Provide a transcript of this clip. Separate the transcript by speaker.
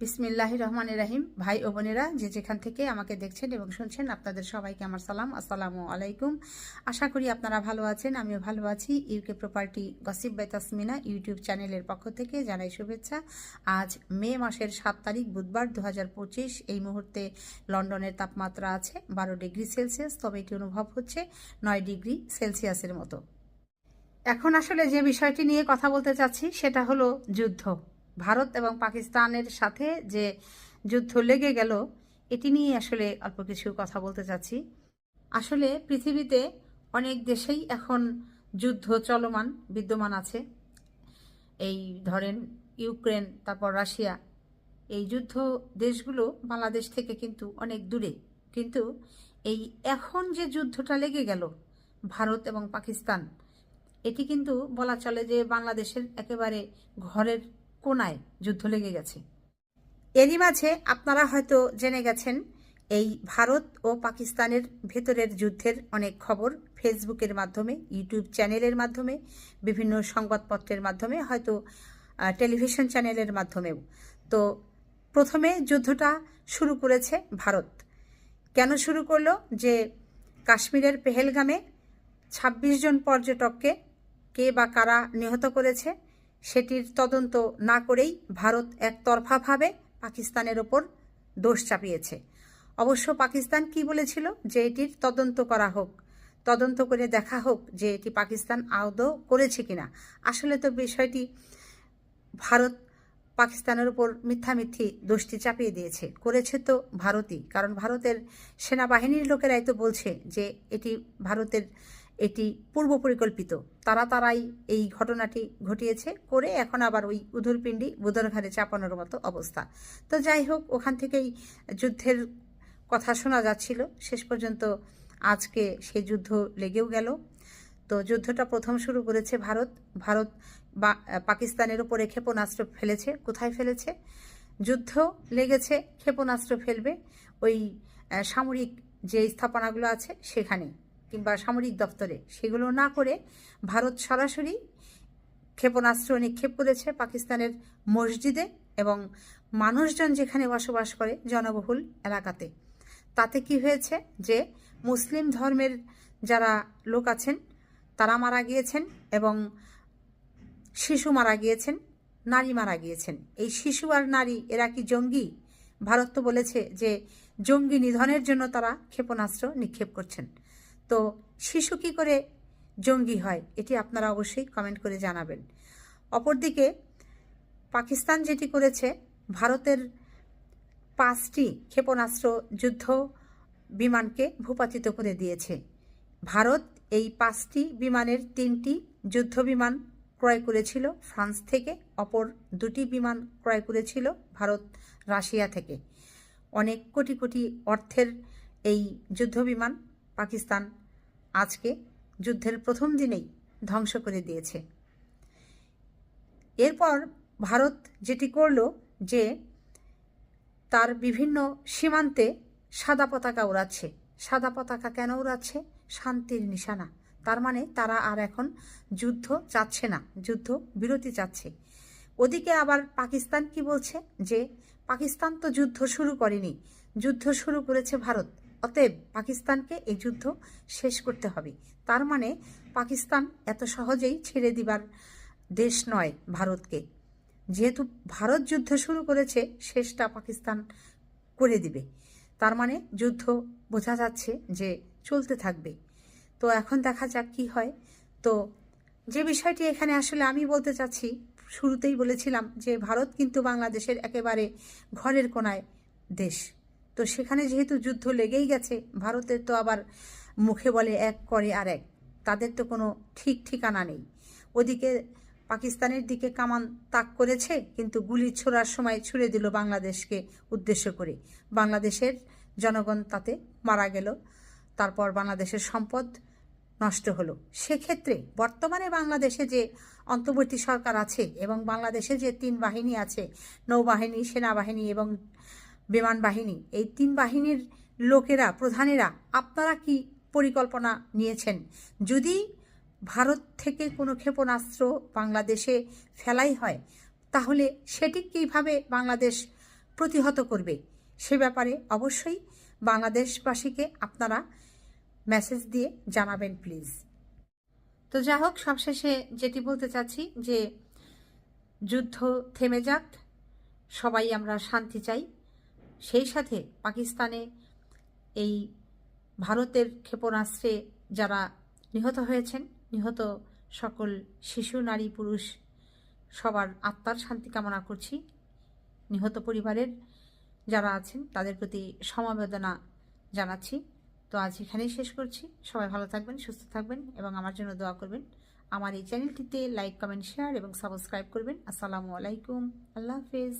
Speaker 1: বিসমিল্লাহির রহমানির রহিম। ভাই ও বোনেরা যে যেখান থেকে আমাকে দেখছেন এবং শুনছেন, আপনাদের সবাইকে আমার সালাম, আসসালামু আলাইকুম। আশা করি আপনারা ভালো আছেন, আমিও ভালো আছি। UK property gossip by Tasmina YouTube চ্যানেলের পক্ষ থেকে জানাই শুভেচ্ছা। আজ মে মাসের 7 তারিখ বুধবার 2025। এই মুহূর্তে লন্ডনের তাপমাত্রা আছে 12 ডিগ্রি সেলসিয়াস, তবে এটি অনুভব হচ্ছে 9 ডিগ্রি সেলসিয়াসের মতো। এখন আসলে যে বিষয়টি নিয়ে কথা বলতে চাচ্ছি সেটা হলো যুদ্ধ। ভারত এবং পাকিস্তানের সাথে যে যুদ্ধ লেগে গেল, এটি নিয়ে আসলে অল্প কিছু কথা বলতে চাচ্ছি। আসলে পৃথিবীতে অনেক দেশেই এখন যুদ্ধ চলমান বিদ্যমান আছে। এই ধরেন ইউক্রেন, তারপর রাশিয়া, এই যুদ্ধ দেশগুলো বাংলাদেশ থেকে কিন্তু অনেক দূরে। কিন্তু এই এখন যে যুদ্ধটা লেগে গেল ভারত এবং পাকিস্তান, এটি কিন্তু বলা চলে যে বাংলাদেশের একেবারে ঘরের কোনায় যুদ্ধ লেগে গেছে। এরই মাঝে আপনারা হয়তো জেনে গেছেন এই ভারত ও পাকিস্তানের ভেতরের যুদ্ধের অনেক খবর ফেসবুকের মাধ্যমে, ইউটিউব চ্যানেলের মাধ্যমে, বিভিন্ন সংবাদপত্রের মাধ্যমে, হয়তো টেলিভিশন চ্যানেলের মাধ্যমেও। তো প্রথমে যুদ্ধটা শুরু করেছে ভারত। কেন শুরু করলো? যে কাশ্মীরের পেহেলগামে 26 জন পর্যটককে কে বা কারা নিহত করেছে সেটির তদন্ত না করেই ভারত একতরফাভাবে পাকিস্তানের ওপর দোষ চাপিয়েছে। অবশ্য পাকিস্তান কি বলেছিল? যে এটির তদন্ত করা হোক, তদন্ত করে দেখা হোক যে এটি পাকিস্তান আদৌ করেছে কিনা। আসলে তো বিষয়টি ভারত পাকিস্তানের উপর মিথ্যামিথ্যি দোষটি চাপিয়ে দিয়েছে। করেছে তো ভারতই, কারণ ভারতের সেনাবাহিনীর লোকেরাই তো বলছে যে এটি ভারতের, এটি পূর্ব পরিকল্পিত। তারাই এই ঘটনাটি ঘটিয়েছে, করে এখন আবার ওই উদুরপিণ্ডি বুধর ঘাড়ে চাপানোর মতো অবস্থা। তো যাই হোক, ওখান থেকেই যুদ্ধের কথা শোনা যাচ্ছিল। শেষ পর্যন্ত আজকে সেই যুদ্ধ লেগেও গেল। তো যুদ্ধটা প্রথম শুরু করেছে ভারত বা পাকিস্তানের উপরে ক্ষেপণাস্ত্র ফেলেছে। কোথায় ফেলেছে? যুদ্ধ লেগেছে, ক্ষেপণাস্ত্র ফেলবে ওই সামরিক যে স্থাপনাগুলো আছে সেখানে, কিংবা সামরিক দপ্তরে। সেগুলো না করে ভারত সরাসরি ক্ষেপণাস্ত্র নিক্ষেপ করেছে পাকিস্তানের মসজিদে এবং মানুষজন যেখানে বসবাস করে জনবহুল এলাকাতে। তাতে কি হয়েছে? যে মুসলিম ধর্মের যারা লোক আছেন তারা মারা গিয়েছেন এবং শিশু মারা গিয়েছেন, নারী মারা গিয়েছেন। এই শিশু আর নারী এরা কি জঙ্গি? ভারত তো বলেছে যে জঙ্গি নিধনের জন্য তারা ক্ষেপণাস্ত্র নিক্ষেপ করছেন। তো শিশু কি করে জঙ্গি হয়, এটি আপনারা অবশ্যই কমেন্ট করে জানাবেন। অপরদিকে পাকিস্তান যেটি করেছে, ভারতের 5টি ক্ষেপণাস্ত্র যুদ্ধ বিমানকে ভূপাতিত করে দিয়েছে। ভারত এই 5টি বিমানের 3টি যুদ্ধ বিমান ক্রয় করেছিল ফ্রান্স থেকে, অপর 2টি বিমান ক্রয় করেছিল ভারত রাশিয়া থেকে। অনেক কোটি কোটি অর্থের এই যুদ্ধ বিমান পাকিস্তান আজকে যুদ্ধের প্রথম দিনেই ধ্বংস করে দিয়েছে। এরপর ভারত যেটি করল, যে তার বিভিন্ন সীমান্তে সাদা পতাকা উড়াচ্ছে। সাদা পতাকা কেন উড়াচ্ছে? শান্তির নিশানা। তার মানে তারা আর এখন যুদ্ধ চাচ্ছে না, যুদ্ধ বিরতি চাচ্ছে। ওদিকে আবার পাকিস্তান কি বলছে? যে পাকিস্তান তো যুদ্ধ শুরু করেনি, যুদ্ধ শুরু করেছে ভারত, অতএব পাকিস্তানকে এই যুদ্ধ শেষ করতে হবে। তার মানে পাকিস্তান এত সহজেই ছেড়ে দিবার দেশ নয় ভারতকে। যেহেতু ভারত যুদ্ধ শুরু করেছে, শেষটা পাকিস্তান করে দিবে। তার মানে যুদ্ধ বোঝা যাচ্ছে যে চলতে থাকবে। তো এখন দেখা যাক কি হয়। তো যে বিষয়টি এখানে আসলে আমি বলতে চাচ্ছি, শুরুতেই বলেছিলাম যে ভারত কিন্তু বাংলাদেশের একেবারে ঘরের কোনায় দেশ। তো সেখানে যেহেতু যুদ্ধ লেগেই গেছে, ভারতের তো আবার মুখে বলে এক, করে আর এক, তাদের তো কোনো ঠিক ঠিকানা নেই। ওদিকে পাকিস্তানের দিকে কামান তাক করেছে, কিন্তু গুলি ছোড়ার সময় ছুড়ে দিল বাংলাদেশকে উদ্দেশ্য করে। বাংলাদেশের জনগণ তাতে মারা গেল, তারপর বাংলাদেশের সম্পদ নষ্ট হলো। সেক্ষেত্রে বর্তমানে বাংলাদেশে যে অন্তর্বর্তী সরকার আছে এবং বাংলাদেশে যে 3 বাহিনী আছে, নৌবাহিনী, সেনাবাহিনী এবং বিমান বাহিনী, এই 3 বাহিনীর লোকেরা, প্রধানেরা, আপনারা কি পরিকল্পনা নিয়েছেন? যদি ভারত থেকে কোনো ক্ষেপণাস্ত্র বাংলাদেশে ফেলাই হয়, তাহলে সেটি কীভাবে বাংলাদেশ প্রতিহত করবে সে ব্যাপারে অবশ্যই বাংলাদেশবাসীকে আপনারা মেসেজ দিয়ে জানাবেন প্লিজ। তো যাই হোক, সবশেষে যেটি বলতে চাচ্ছি যে যুদ্ধ থেমে যাক, সবাই আমরা শান্তি চাই। সেই সাথে পাকিস্তানে এই ভারতের ক্ষেপণাস্ত্রে যারা নিহত হয়েছেন, নিহত সকল শিশু, নারী, পুরুষ সবার আত্মার শান্তি কামনা করছি। নিহত পরিবারের যারা আছেন তাদের প্রতি সমবেদনা জানাচ্ছি। তো আজ এখানেই শেষ করছি। সবাই ভালো থাকবেন, সুস্থ থাকবেন এবং আমার জন্য দোয়া করবেন। আমার এই চ্যানেলটিতে লাইক, কমেন্ট, শেয়ার এবং সাবস্ক্রাইব করবেন। আসসালামু আলাইকুম, আল্লাহ হাফেজ।